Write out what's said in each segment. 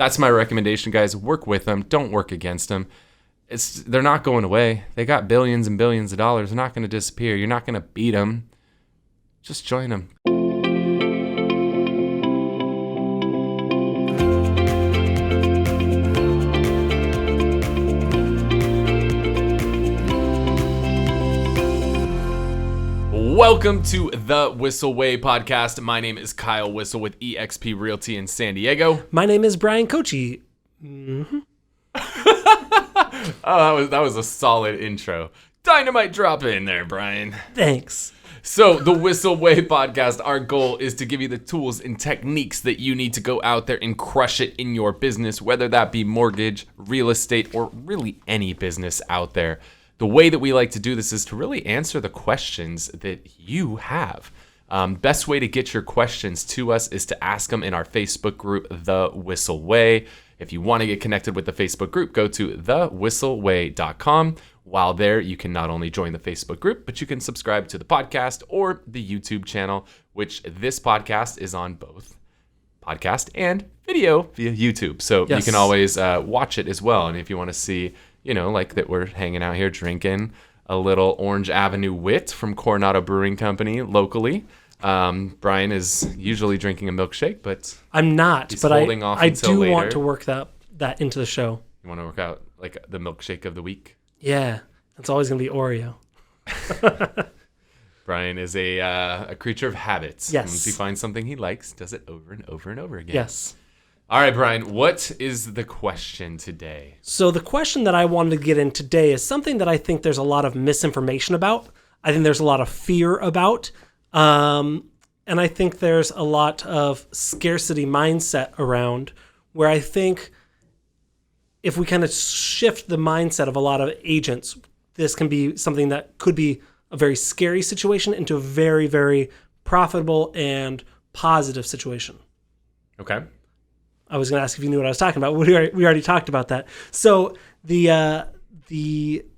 that's my recommendation, guys. Work with them. Don't work against them. They're not going away. They got billions and billions of dollars. They're not going to disappear. You're not going to beat them. Just join them. Welcome to the Whissel Way Podcast. My name is Kyle Whissel with eXp Realty in San Diego. My name is Bryan Koci. Mm-hmm. Oh, that was a solid intro. Dynamite drop in there, Bryan. Thanks. So the Whissel Way Podcast, our goal is to give you the tools and techniques that you need to go out there and crush it in your business, whether that be mortgage, real estate, or really any business out there. The way that we like to do this is to really answer the questions that you have. Best way to get your questions to us is to ask them in our Facebook group, The Whissel Way. If you want to get connected with the Facebook group, go to thewhisselway.com. While there, you can not only join the Facebook group, but you can subscribe to the podcast or the YouTube channel, which this podcast is on both podcast and video via YouTube. So You can always watch it as well. And if you want to see, like that we're hanging out here drinking a little Orange Avenue Wit from Coronado Brewing Company locally. Bryan is usually drinking a milkshake, but I'm not. He's but holding off I until do later. Want to work that into the show. You want to work out like the milkshake of the week? Yeah, it's always gonna be Oreo. Bryan is a creature of habits. Yes. Once he finds something he likes, does it over and over and over again. Yes. All right, Bryan, what is the question today? So the question that I wanted to get in today is something that I think there's a lot of misinformation about. I think there's a lot of fear about. And I think there's a lot of scarcity mindset around where I think if we kind of shift the mindset of a lot of agents, this can be something that could be a very scary situation into a very, very profitable and positive situation. Okay. I was going to ask if you knew what I was talking about. We already talked about that. So the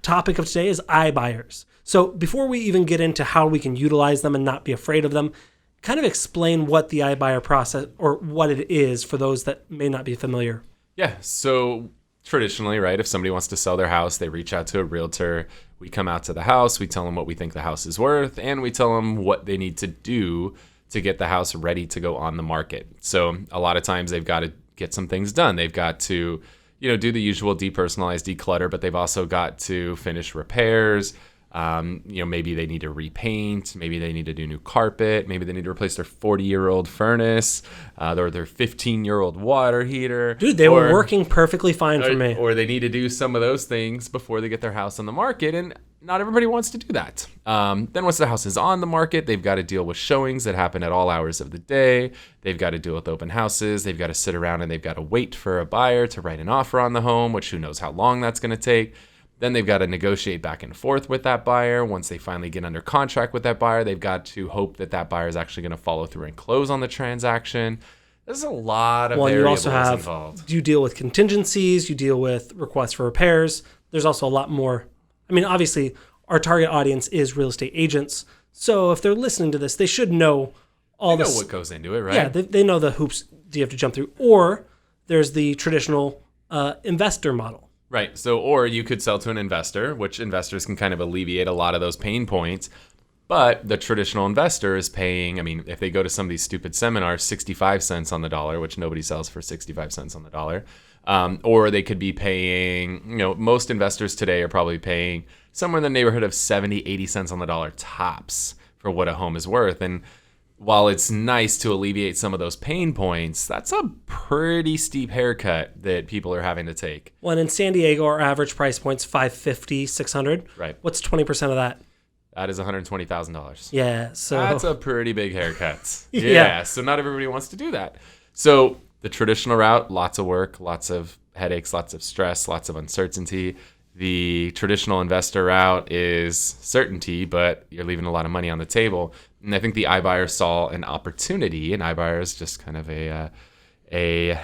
topic of today is iBuyers. So before we even get into how we can utilize them and not be afraid of them, kind of explain what the iBuyer process or what it is for those that may not be familiar. Yeah. So traditionally, right, if somebody wants to sell their house, they reach out to a realtor. We come out to the house. We tell them what we think the house is worth, and we tell them what they need to do to get the house ready to go on the market. So a lot of times they've got to get some things done. They've got to, do the usual depersonalize, declutter, but they've also got to finish repairs. Maybe they need to repaint. Maybe they need to do new carpet. Maybe they need to replace their 40-year-old furnace, or their 15-year-old water heater. Dude, they were working perfectly fine for me. Or they need to do some of those things before they get their house on the market, and not everybody wants to do that. Then once the house is on the market, they've got to deal with showings that happen at all hours of the day. They've got to deal with open houses. They've got to sit around and they've got to wait for a buyer to write an offer on the home, which who knows how long that's going to take. Then they've got to negotiate back and forth with that buyer. Once they finally get under contract with that buyer, they've got to hope that that buyer is actually going to follow through and close on the transaction. There's a lot of variables involved. You deal with contingencies. You deal with requests for repairs. There's also a lot more. I mean, obviously, our target audience is real estate agents. So if they're listening to this, they should know all this. They know what goes into it, right? Yeah, they know the hoops you have to jump through. Or there's the traditional investor model. Right. So, or you could sell to an investor, which investors can kind of alleviate a lot of those pain points. But the traditional investor is paying, if they go to some of these stupid seminars, 65 cents on the dollar, which nobody sells for 65 cents on the dollar. Or they could be paying, most investors today are probably paying somewhere in the neighborhood of 70, 80 cents on the dollar tops for what a home is worth. And while it's nice to alleviate some of those pain points, that's a pretty steep haircut that people are having to take. Well, and in San Diego, our average price point's $550, $600. Right. What's 20% of that? That is $120,000. Yeah, so that's a pretty big haircut. Yeah. So not everybody wants to do that. So the traditional route, lots of work, lots of headaches, lots of stress, lots of uncertainty. The traditional investor route is certainty, but you're leaving a lot of money on the table. And I think the iBuyer saw an opportunity, and iBuyer is just kind of a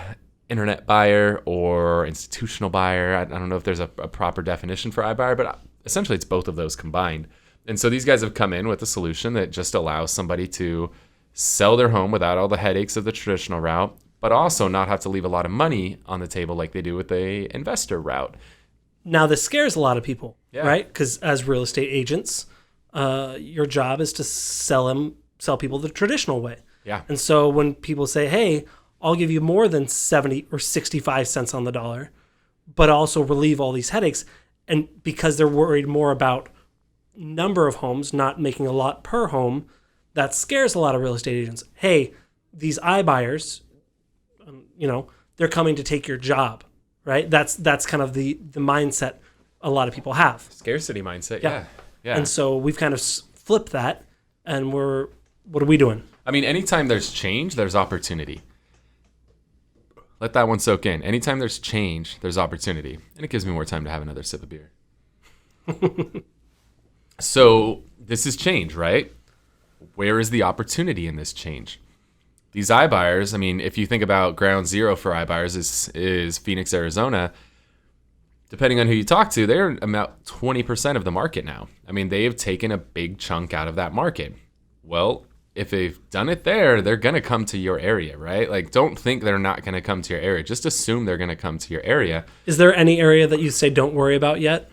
internet buyer or institutional buyer. I don't know if there's a proper definition for iBuyer, but essentially it's both of those combined. And so these guys have come in with a solution that just allows somebody to sell their home without all the headaches of the traditional route, but also not have to leave a lot of money on the table like they do with a investor route. Now, this scares a lot of people, Yeah. right? Because as real estate agents, your job is to sell people the traditional way. Yeah. And so when people say, hey, I'll give you more than 70 or 65 cents on the dollar, but also relieve all these headaches, and because they're worried more about number of homes, not making a lot per home, that scares a lot of real estate agents. Hey, these iBuyers, they're coming to take your job, right? That's kind of the mindset a lot of people have. Scarcity mindset. Yeah. And so we've kind of flipped that, and what are we doing? I mean, anytime there's change, there's opportunity. Let that one soak in. Anytime there's change, there's opportunity. And it gives me more time to have another sip of beer. So this is change, right? Where is the opportunity in this change? These iBuyers, I mean, if you think about ground zero for iBuyers is Phoenix, Arizona. Depending on who you talk to, they're about 20% of the market now. I mean, they have taken a big chunk out of that market. Well, if they've done it there, they're going to come to your area, right? Like, don't think they're not going to come to your area. Just assume they're going to come to your area. Is there any area that you say don't worry about yet?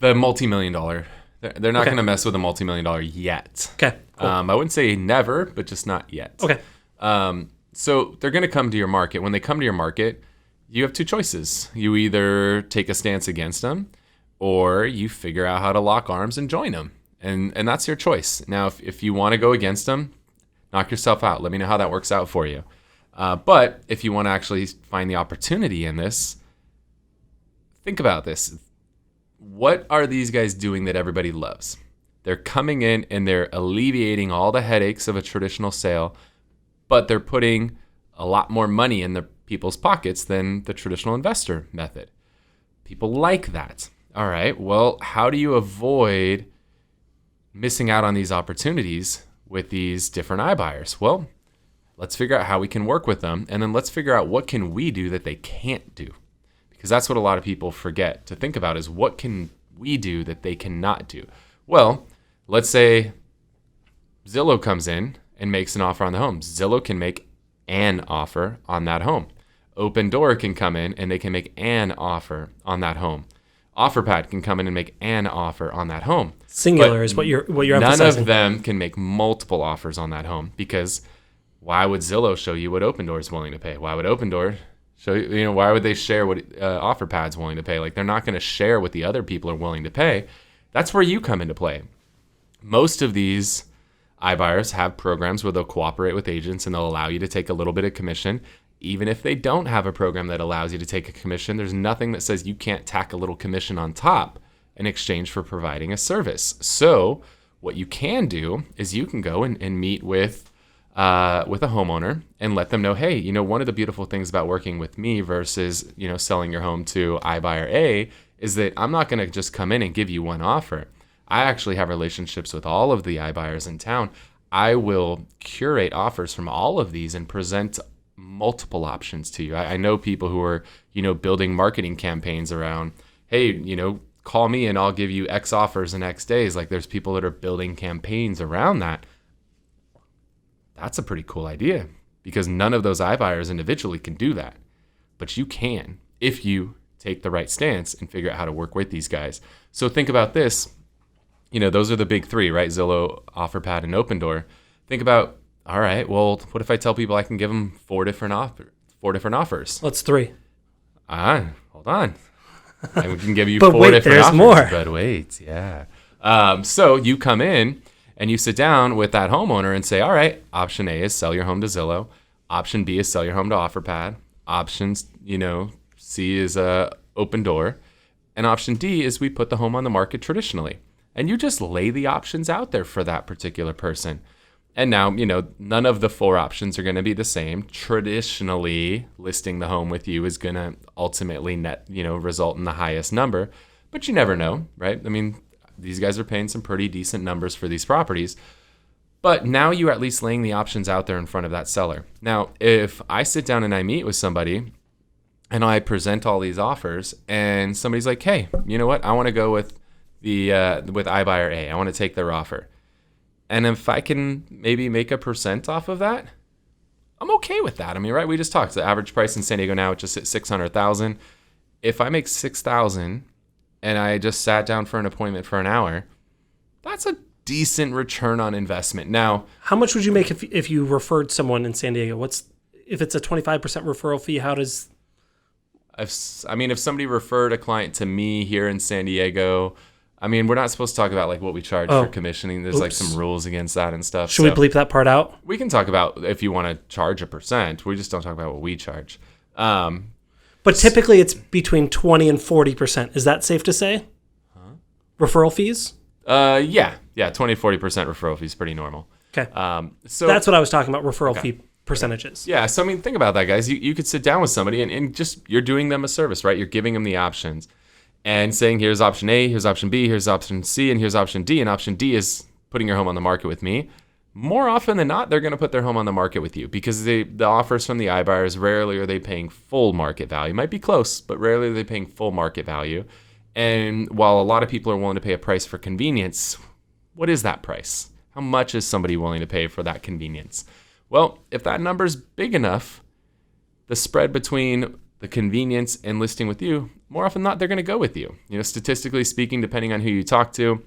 The multi-million-dollar. They're not going to mess with a multi-million-dollar yet. Okay, cool. I wouldn't say never, but just not yet. Okay. So they're going to come to your market. When they come to your market, you have two choices. You either take a stance against them, or you figure out how to lock arms and join them. And that's your choice. Now, if you want to go against them, knock yourself out. Let me know how that works out for you. But if you want to actually find the opportunity in this, think about this. What are these guys doing that everybody loves? They're coming in and they're alleviating all the headaches of a traditional sale, but they're putting a lot more money in the people's pockets than the traditional investor method. People like that. All right, well, how do you avoid missing out on these opportunities with these different iBuyers? Well, let's figure out how we can work with them, and then let's figure out what can we do that they can't do. Because that's what a lot of people forget to think about, is what can we do that they cannot do? Well, let's say Zillow comes in and makes an offer on the home. Zillow can make an offer on that home. Open Door can come in and they can make an offer on that home. OfferPad can come in and make an offer on that home. Singular is what you're emphasizing. None of them can make multiple offers on that home, because why would Zillow show you what Open Door is willing to pay? Why would Open Door show you? Why would they share what OfferPad's willing to pay? Like, they're not going to share what the other people are willing to pay. That's where you come into play. Most of these iBuyers have programs where they'll cooperate with agents and they'll allow you to take a little bit of commission. Even if they don't have a program that allows you to take a commission, there's nothing that says you can't tack a little commission on top in exchange for providing a service. So what you can do is you can go and meet with a homeowner and let them know, hey, one of the beautiful things about working with me versus, selling your home to iBuyer A is that I'm not going to just come in and give you one offer. I actually have relationships with all of the iBuyers in town. I will curate offers from all of these and present multiple options to you. I know people who are, building marketing campaigns around, hey, call me and I'll give you X offers in X days. Like, there's people that are building campaigns around that. That's a pretty cool idea, because none of those iBuyers individually can do that. But you can if you take the right stance and figure out how to work with these guys. So think about this. Those are the big three, right? Zillow, OfferPad, and Open Door. Think about, all right, well, what if I tell people I can give them four different offers? What's three? Hold on. I can give you but four wait, different there's offers. More. But wait, yeah. So you come in and you sit down with that homeowner and say, all right, option A is sell your home to Zillow. Option B is sell your home to OfferPad. Options, C is Open Door. And option D is we put the home on the market traditionally. And you just lay the options out there for that particular person. And now, none of the four options are going to be the same. Traditionally, listing the home with you is going to ultimately result in the highest number. But you never know, right? I mean, these guys are paying some pretty decent numbers for these properties. But now you're at least laying the options out there in front of that seller. Now, if I sit down and I meet with somebody and I present all these offers and somebody's like, hey, you know what? I want to go with with iBuyer A. I want to take their offer. And if I can maybe make a percent off of that, I'm okay with that. I mean, right? We just talked. The average price in San Diego now, it's just at $600,000. If I make $6,000 and I just sat down for an appointment for an hour, that's a decent return on investment. Now, how much would you make if you referred someone in San Diego? If it's a 25% referral fee? How does? If somebody referred a client to me here in San Diego, I mean, we're not supposed to talk about like what we charge for commissioning. There's like some rules against that and stuff. Should we bleep that part out? We can talk about if you want to charge a percent. We just don't talk about what we charge. But typically it's between 20 and 40%. Is that safe to say? Referral fees? Yeah. 20-40% referral fee is pretty normal. Okay. So that's what I was talking about, referral fee percentages. Yeah, so I mean, think about that, guys. You could sit down with somebody and just, you're doing them a service, right? You're giving them the options and saying, here's option A, here's option B, here's option C, and here's option D. And option D is putting your home on the market with me. More often than not, they're going to put their home on the market with you because the offers from the iBuyers, rarely are they paying full market value. Might be close, but rarely are they paying full market value. And while a lot of people are willing to pay a price for convenience, what is that price? How much is somebody willing to pay for that convenience? Well, if that number's big enough, the spread between the convenience and listing with you, more often than not, they're going to go with you. You know, statistically speaking, depending on who you talk to,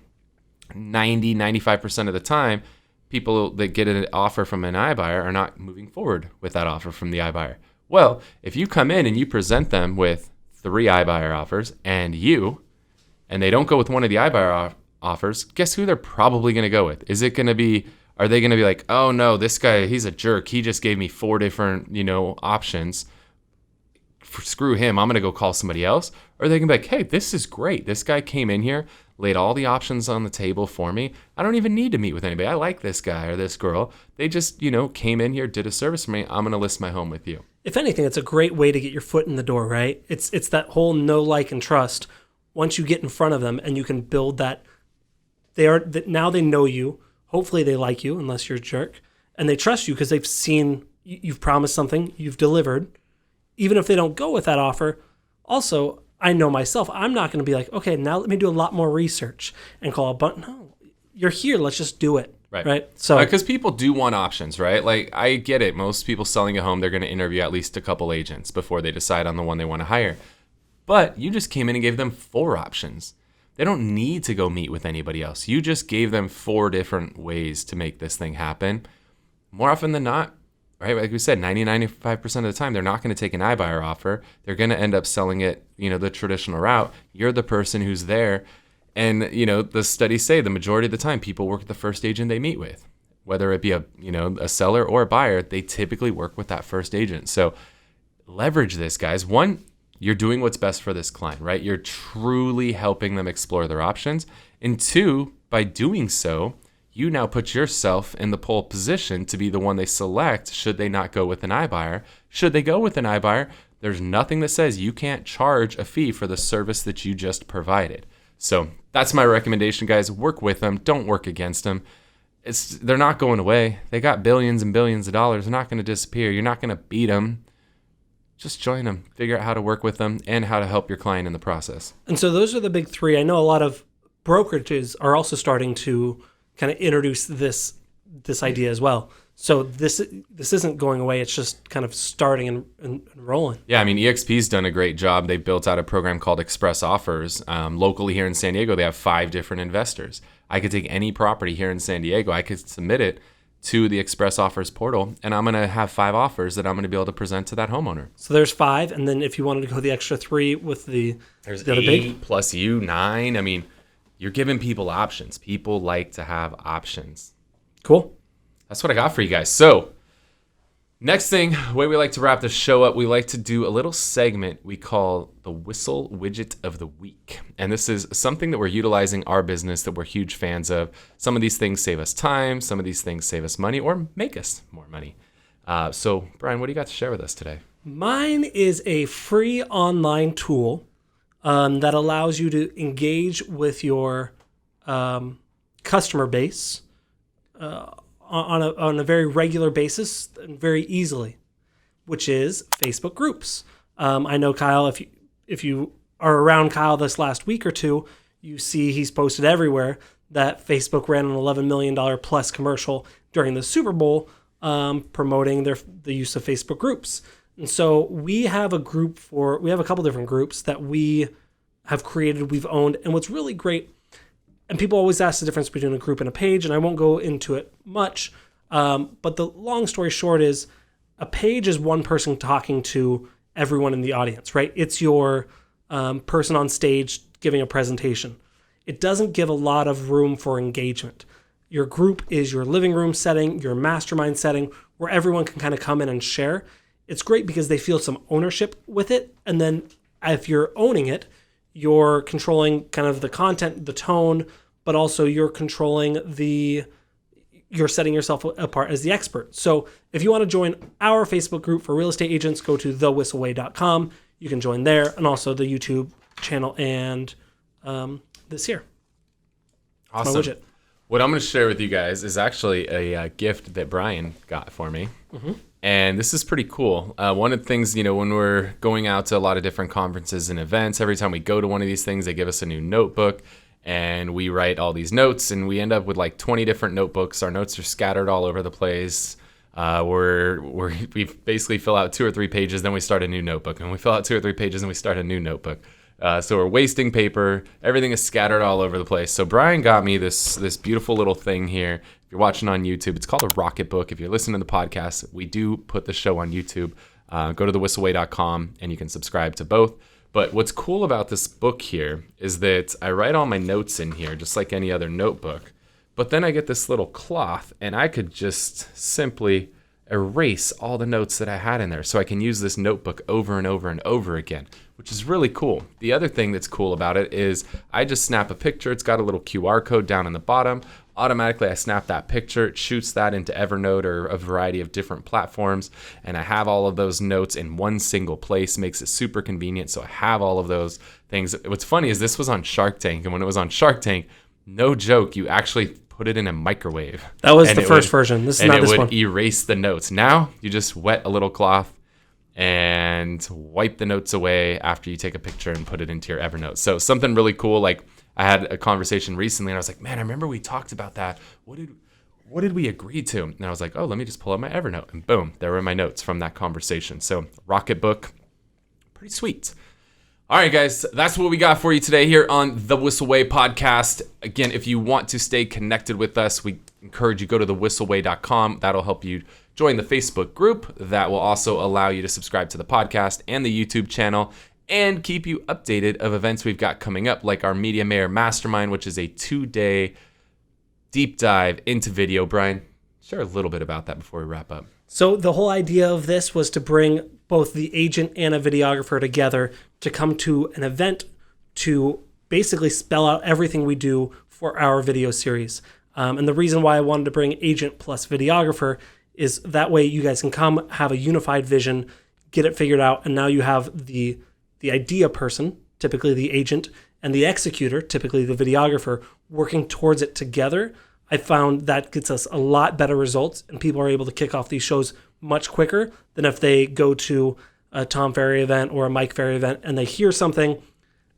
95% of the time, people that get an offer from an iBuyer are not moving forward with that offer from the iBuyer. Well, if you come in and you present them with 3 iBuyer offers and they don't go with one of the iBuyer offers, guess who they're probably going to go with? Are they going to be like, oh no, this guy, he's a jerk. He just gave me 4 different, options. Screw him. I'm going to go call somebody else. Or they can be like, hey, this is great. This guy came in here, laid all the options on the table for me. I don't even need to meet with anybody. I like this guy or this girl. They just, came in here, did a service for me. I'm going to list my home with you. If anything, it's a great way to get your foot in the door, right? It's that whole know, like, and trust. Once you get in front of them and you can build that, now they know you. Hopefully they like you, unless you're a jerk. And they trust you because they've seen you've promised something, you've delivered. Even if they don't go with that offer, also, I know myself, I'm not going to be like, okay, now let me do a lot more research and call a bunch. No, you're here. Let's just do it. Right. So, because people do want options, right? Like, I get it. Most people selling a home, they're going to interview at least a couple agents before they decide on the one they want to hire. But you just came in and gave them 4 options. They don't need to go meet with anybody else. You just gave them 4 different ways to make this thing happen. More often than not, right? Like we said, 95% of the time, they're not going to take an iBuyer offer. They're going to end up selling it, the traditional route. You're the person who's there. And, the studies say the majority of the time, people work with the first agent they meet with. Whether it be a seller or a buyer, they typically work with that first agent. So leverage this, guys. 1, you're doing what's best for this client, right? You're truly helping them explore their options. And 2, by doing so, you now put yourself in the pole position to be the one they select should they not go with an iBuyer. Should they go with an iBuyer, there's nothing that says you can't charge a fee for the service that you just provided. So that's my recommendation, guys. Work with them. Don't work against them. They're not going away. They got billions and billions of dollars. They're not going to disappear. You're not going to beat them. Just join them. Figure out how to work with them and how to help your client in the process. And so those are the big 3. I know a lot of brokerages are also starting to kind of introduce this idea as well. So this isn't going away. It's just kind of starting and rolling. Yeah, I mean, EXP's done a great job. They built out a program called Express Offers. Locally here in San Diego, they have 5 different investors. I could take any property here in San Diego. I could submit it to the Express Offers portal, and I'm going to have 5 offers that I'm going to be able to present to that homeowner. So there's 5, and then if you wanted to go the extra 3 with there's the other 8 big plus you 9. I mean, you're giving people options. People like to have options. Cool. That's what I got for you guys. So next thing, the way we like to wrap the show up, we like to do a little segment we call the Whissel Widget of the Week. And this is something that we're utilizing our business that we're huge fans of. Some of these things save us time. Some of these things save us money or make us more money. So Bryan, what do you got to share with us today? Mine is a free online tool that allows you to engage with your customer base on a very regular basis and very easily, which is Facebook groups. I know Kyle, if you are around Kyle this last week or 2, you see he's posted everywhere that Facebook ran an $11 million plus commercial during the Super Bowl promoting the use of Facebook groups. And so we have a couple different groups that we have created, we've owned. And what's really great, and people always ask the difference between a group and a page, and I won't go into it much, but the long story short is a page is one person talking to everyone in the audience, right? It's your person on stage giving a presentation. It doesn't give a lot of room for engagement. Your group is your living room setting, your mastermind setting, where everyone can kind of come in and share. It's great because they feel some ownership with it. And then if you're owning it, you're controlling kind of the content, the tone, but also you're controlling you're setting yourself apart as the expert. So if you want to join our Facebook group for real estate agents, go to thewhisselway.com. You can join there, and also the YouTube channel and this here. Awesome. My widget. What I'm going to share with you guys is actually a gift that Bryan got for me. Mm-hmm. And this is pretty cool. One of the things, when we're going out to a lot of different conferences and events, every time we go to one of these things, they give us a new notebook. And we write all these notes, and we end up with like 20 different notebooks. Our notes are scattered all over the place. We basically fill out 2 or 3 pages, then we start a new notebook. And we fill out 2 or 3 pages, and we start a new notebook. So we're wasting paper. Everything is scattered all over the place. So Bryan got me this beautiful little thing here. If you're watching on YouTube, it's called a Rocket Book. If you're listening to the podcast, we do put the show on YouTube. Go to thewhisselway.com, and you can subscribe to both. But what's cool about this book here is that I write all my notes in here just like any other notebook. But then I get this little cloth, and I could just simply erase all the notes that I had in there. So I can use this notebook over and over and over again, which is really cool. The other thing that's cool about it is I just snap a picture. It's got a little QR code down in the bottom. Automatically, I snap that picture. It shoots that into Evernote or a variety of different platforms. And I have all of those notes in one single place. Makes it super convenient. So I have all of those things. What's funny is this was on Shark Tank. And when it was on Shark Tank, no joke, you actually put it in a microwave. That was the first version. This is not this one. And it would erase the notes. Now, you just wet a little cloth and wipe the notes away after you take a picture and put it into your Evernote. So something really cool. Like I had a conversation recently, and I was like, man, I remember we talked about that. What did we agree to? And I was like, oh, let me just pull up my Evernote. And boom, there were my notes from that conversation. So Rocket Book, pretty sweet. All right, guys, that's what we got for you today here on the Whissel Way Podcast. Again, if you want to stay connected with us, we encourage you to go to thewhisselway.com. That'll help you join the Facebook group. That will also allow you to subscribe to the podcast and the YouTube channel and keep you updated of events we've got coming up, like our Media Mayor Mastermind, which is a 2-day deep dive into video. Bryan, share a little bit about that before we wrap up. So the whole idea of this was to bring both the agent and a videographer together to come to an event to basically spell out everything we do for our video series. And the reason why I wanted to bring agent plus videographer is that way you guys can come, have a unified vision, get it figured out, and now you have the idea person, typically the agent, and the executor, typically the videographer, working towards it together. I found that gets us a lot better results, and people are able to kick off these shows much quicker than if they go to a Tom Ferry event or a Mike Ferry event and they hear something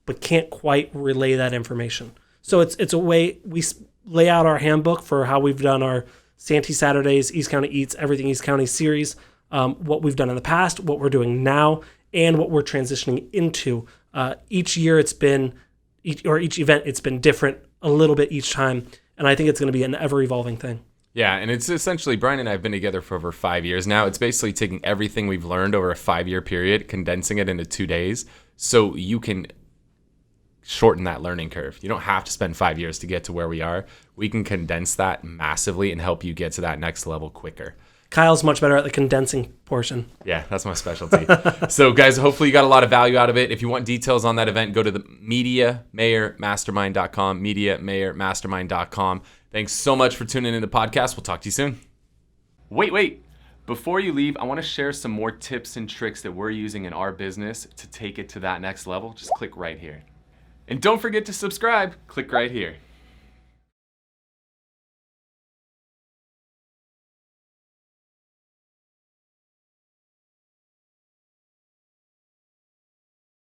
but can't quite relay that information. So it's a way we lay out our handbook for how we've done our Santee Saturdays, East County Eats, Everything East County series, what we've done in the past, what we're doing now, and what we're transitioning into. Each year each event, it's been different a little bit each time. And I think it's going to be an ever-evolving thing. Yeah, and it's essentially, Bryan and I have been together for over 5 years now. It's basically taking everything we've learned over a 5-year period, condensing it into 2 days, so you can shorten that learning curve. You don't have to spend 5 years to get to where we are. We can condense that massively and help you get to that next level quicker. Kyle's much better at the condensing portion. Yeah, that's my specialty. So, guys, hopefully you got a lot of value out of it. If you want details on that event, go to the MediaMayorMastermind.com, MediaMayorMastermind.com. Thanks so much for tuning in to the podcast. We'll talk to you soon. Wait. Before you leave, I want to share some more tips and tricks that we're using in our business to take it to that next level. Just click right here. And don't forget to subscribe. Click right here.